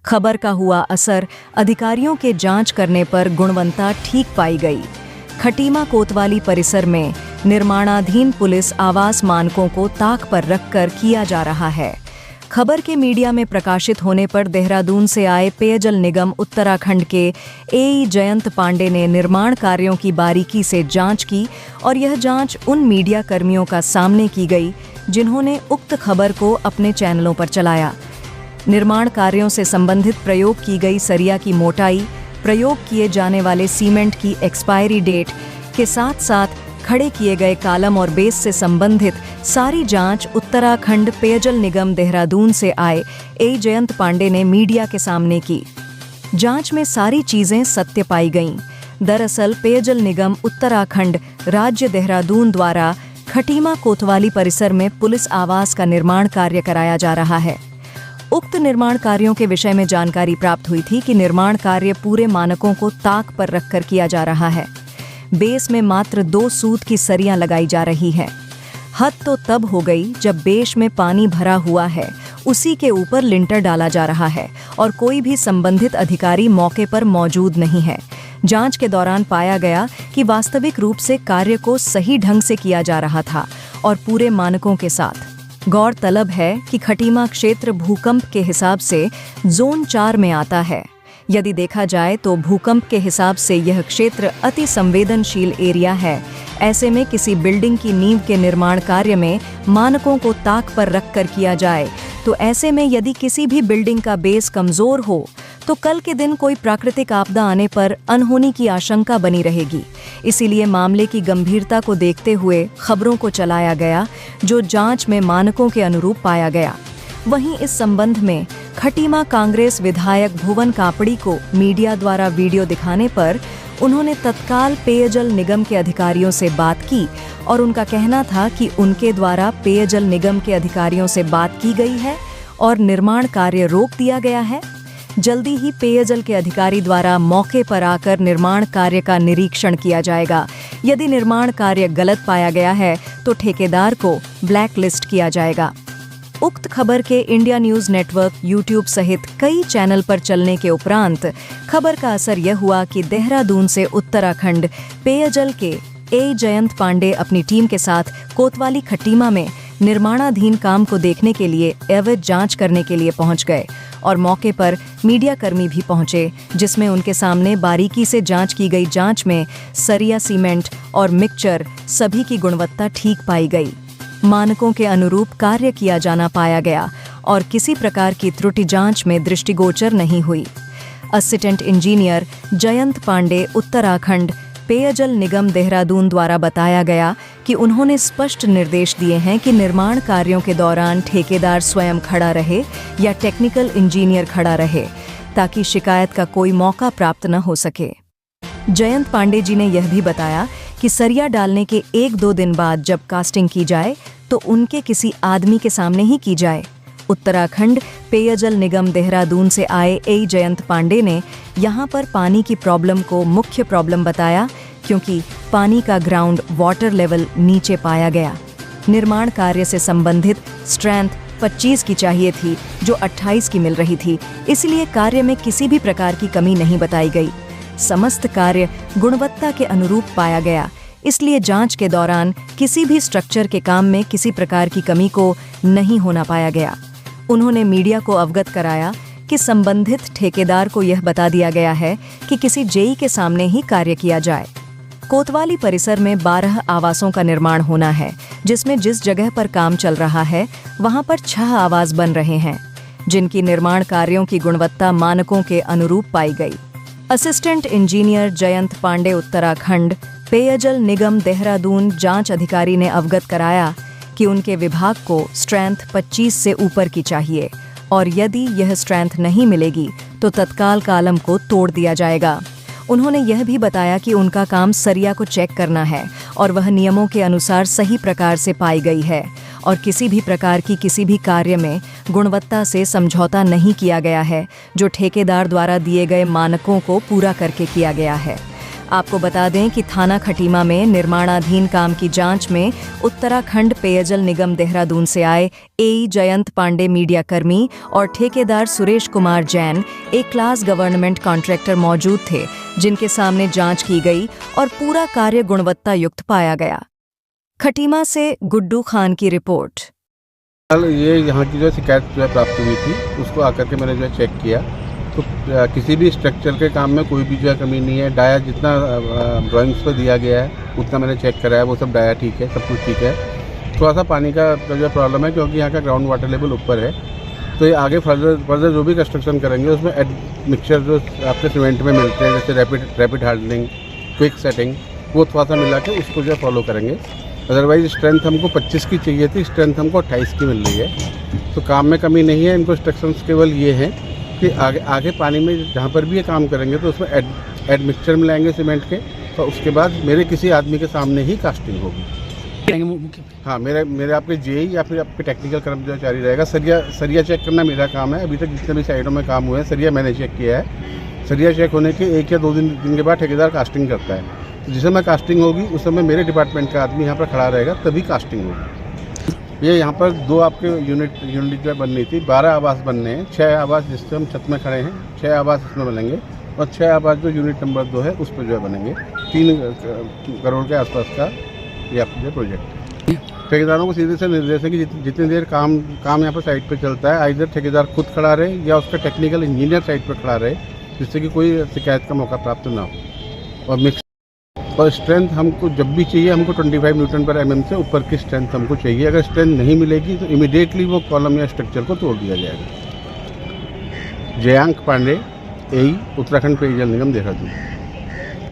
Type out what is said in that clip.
खबर का हुआ असर, अधिकारियों के जांच करने पर गुणवत्ता ठीक पाई गई। खटीमा कोतवाली परिसर में निर्माणाधीन पुलिस आवास मानकों को ताक पर रखकर किया जा रहा है। खबर के मीडिया में प्रकाशित होने पर देहरादून से आए पेयजल निगम उत्तराखंड के एई जयंत पांडे ने निर्माण कार्यों की बारीकी से जांच की और यह जांच उन मीडिया कर्मियों का सामने की गई जिन्होंने उक्त खबर को अपने चैनलों पर चलाया। निर्माण कार्यों से संबंधित प्रयोग की गई सरिया की मोटाई, प्रयोग किए जाने वाले सीमेंट की एक्सपायरी डेट के साथ साथ खड़े किए गए कालम और बेस से संबंधित सारी जांच उत्तराखंड पेयजल निगम देहरादून से आए ए जयंत पांडे ने मीडिया के सामने की। जांच में सारी चीजें सत्य पाई गईं। दरअसल पेयजल निगम उत्तराखंड राज्य देहरादून द्वारा खटीमा कोतवाली परिसर में पुलिस आवास का निर्माण कार्य कराया जा रहा है। उक्त निर्माण कार्यों के विषय में जानकारी प्राप्त हुई थी कि निर्माण कार्य पूरे मानकों को ताक पर रखकर किया जा रहा है। बेस में मात्र 2 सूत की सरियां लगाई जा रही हैं। हद तो तब हो गई जब बेस में पानी भरा हुआ है, उसी के ऊपर लिंटर डाला जा रहा है और कोई भी संबंधित अधिकारी मौके पर मौजूद नहीं है। जांच के दौरान पाया गया कि वास्तविक रूप से कार्य को सही ढंग से किया जा रहा था और पूरे मानकों के साथ। गौरतलब है कि खटीमा क्षेत्र भूकंप के हिसाब से जोन 4 में आता है। यदि देखा जाए तो भूकंप के हिसाब से यह क्षेत्र अति संवेदनशील एरिया है। ऐसे में किसी बिल्डिंग की नींव के निर्माण कार्य में मानकों को ताक पर रखकर किया जाए तो ऐसे में यदि किसी भी बिल्डिंग का बेस कमजोर हो तो कल के दिन कोई प्राकृतिक आपदा आने पर अनहोनी की आशंका बनी रहेगी। इसीलिए मामले की गंभीरता को देखते हुए खबरों को चलाया गया जो जांच में मानकों के अनुरूप पाया गया। वहीं इस संबंध में खटीमा कांग्रेस विधायक भुवन कापड़ी को मीडिया द्वारा वीडियो दिखाने पर उन्होंने तत्काल पेयजल निगम के अधिकारियों से बात की और उनका कहना था कि उनके द्वारा पेयजल निगम के अधिकारियों से बात की गई है और निर्माण कार्य रोक दिया गया है। जल्दी ही पेयजल के अधिकारी द्वारा मौके पर आकर निर्माण कार्य का निरीक्षण किया जाएगा। यदि निर्माण कार्य गलत पाया गया है तो ठेकेदार को ब्लैक लिस्ट किया जाएगा। उक्त खबर के इंडिया न्यूज नेटवर्क, यूट्यूब सहित कई चैनल पर चलने के उपरांत खबर का असर यह हुआ कि देहरादून से उत्तराखंड पेयजल के ए जयंत पांडे अपनी टीम के साथ कोतवाली खटीमा में निर्माणाधीन काम को देखने के लिए अवैध जांच करने के लिए पहुंच गए और मौके पर मीडिया कर्मी भी पहुंचे, जिसमें उनके सामने बारीकी से जांच की गई। जांच में सरिया, सीमेंट और मिक्सचर सभी की गुणवत्ता ठीक पाई गई। मानकों के अनुरूप कार्य किया जाना पाया गया और किसी प्रकार की त्रुटि जांच में दृष्टिगोचर नहीं हुई। असिस्टेंट इंजीनियर जयंत पांडे उत्तराखंड पेयजल निगम देहरादून द्वारा बताया गया कि उन्होंने स्पष्ट निर्देश दिए हैं कि निर्माण कार्यों के दौरान ठेकेदार स्वयं खड़ा रहे या टेक्निकल इंजीनियर खड़ा रहे ताकि शिकायत का कोई मौका प्राप्त न हो सके। जयंत पांडे जी ने यह भी बताया कि सरिया डालने के 1-2 दिन बाद जब कास्टिंग की जाए तो उनके किसी आदमी के सामने ही की जाए। उत्तराखंड पेयजल निगम देहरादून से आए ए जयंत पांडे ने यहाँ पर पानी की प्रॉब्लम को मुख्य प्रॉब्लम बताया क्योंकि पानी का ग्राउंड वाटर लेवल नीचे पाया गया। निर्माण कार्य से संबंधित स्ट्रेंथ 25 की चाहिए थी जो 28 की मिल रही थी, इसलिए कार्य में किसी भी प्रकार की कमी नहीं बताई गई। समस्त कार्य गुणवत्ता के अनुरूप पाया गया, इसलिए जांच के दौरान किसी भी स्ट्रक्चर के काम में किसी प्रकार की कमी को नहीं होना पाया गया। उन्होंने मीडिया को अवगत कराया कि संबंधित ठेकेदार को यह बता दिया गया है कि किसी जेई के सामने ही कार्य किया जाए। कोतवाली परिसर में 12 आवासों का निर्माण होना है, जिसमें जिस जगह पर काम चल रहा है वहां पर 6 आवास बन रहे हैं, जिनकी निर्माण कार्यों की गुणवत्ता मानकों के अनुरूप पाई गई। असिस्टेंट इंजीनियर जयंत पांडे उत्तराखंड पेयजल निगम देहरादून जांच अधिकारी ने अवगत कराया कि उनके विभाग को स्ट्रेंथ 25 से ऊपर की चाहिए और यदि यह स्ट्रेंथ नहीं मिलेगी तो तत्काल कालम को तोड़ दिया जाएगा। उन्होंने यह भी बताया कि उनका काम सरिया को चेक करना है और वह नियमों के अनुसार सही प्रकार से पाई गई है और किसी भी प्रकार की किसी भी कार्य में गुणवत्ता से समझौता नहीं किया गया है, जो ठेकेदार द्वारा दिए गए मानकों को पूरा करके किया गया है। आपको बता दें कि थाना खटीमा में निर्माणाधीन काम की जांच में उत्तराखंड पेयजल निगम देहरादून से आए एई जयंत पांडे मीडियाकर्मी और ठेकेदार सुरेश कुमार जैन एक क्लास गवर्नमेंट कॉन्ट्रैक्टर मौजूद थे, जिनके सामने जांच की गई और पूरा कार्य गुणवत्ता युक्त पाया गया। खटीमा से गुड्डू खान की रिपोर्ट। कल ये यहाँ की जो शिकायत जो है प्राप्त हुई थी, उसको आकर के मैंने जो है चेक किया, तो किसी भी स्ट्रक्चर के काम में कोई भी जो है कमी नहीं है। डाया जितना ड्राइंग्स पर दिया गया है उतना मैंने चेक करा है, वो सब डाया ठीक है, सब कुछ ठीक है। थोड़ा सा पानी का जो प्रॉब्लम है, क्योंकि यहाँ का ग्राउंड वाटर लेवल ऊपर है, तो ये आगे फर्दर जो भी कंस्ट्रक्शन करेंगे उसमें मिक्सचर जो आपके सीमेंट में मिलते हैं, जैसे रैपिड हार्डनिंग, क्विक सेटिंग, वो थोड़ा सा मिला के उसको जो है फॉलो करेंगे। अदरवाइज स्ट्रेंथ हमको 25 की चाहिए थी, स्ट्रेंथ हमको 28 की मिल रही है, तो काम में कमी नहीं है। इनको इंस्ट्रक्शंस केवल ये हैं कि आगे पानी में जहाँ पर भी ये काम करेंगे तो उसमें एड मिक्सचर मिलाएंगे सीमेंट के, तो उसके बाद मेरे किसी आदमी के सामने ही कास्टिंग होगी। हाँ, मेरे आपके जेई या फिर आपके टेक्निकल कर्मचारी रहेगा। सरिया चेक करना मेरा काम है। अभी तक जितने भी साइडों में काम हुए हैं, सरिया मैंने चेक किया है। सरिया चेक होने के 1 या 2 दिन के बाद ठेकेदार कास्टिंग करता है। तो जिस समय कास्टिंग होगी उस समय मेरे डिपार्टमेंट का आदमी यहाँ पर खड़ा रहेगा, तभी कास्टिंग होगी। ये यहाँ पर 2 आपके यूनिट जो बननी थी, 12 आवास बनने हैं। 6 आवास जिससे हम छत में खड़े हैं, 6 आवास इसमें बनेंगे, और 6 आवास जो यूनिट नंबर 2 है उस पर जो है बनेंगे। 3 करोड़ के आसपास का ये आपका जो प्रोजेक्ट है। ठेकेदारों को सीधे से निर्देश है कि जितनी देर काम यहाँ पर साइट पे चलता है, आइदर ठेकेदार खुद खड़ा रहे या उसका टेक्निकल इंजीनियर साइट पर खड़ा रहे, जिससे कि कोई शिकायत का मौका प्राप्त ना हो। और मिक्स और स्ट्रेंथ हमको जब भी चाहिए, हमको 25 न्यूटन पर mm से ऊपर की स्ट्रेंथ हमको चाहिए। अगर स्ट्रेंथ नहीं मिलेगी तो इमीडिएटली वो कॉलम या स्ट्रक्चर को तोड़ दिया जाएगा। जयंत पांडे, एई, उत्तराखंड पेयजल निगम, देहरादून।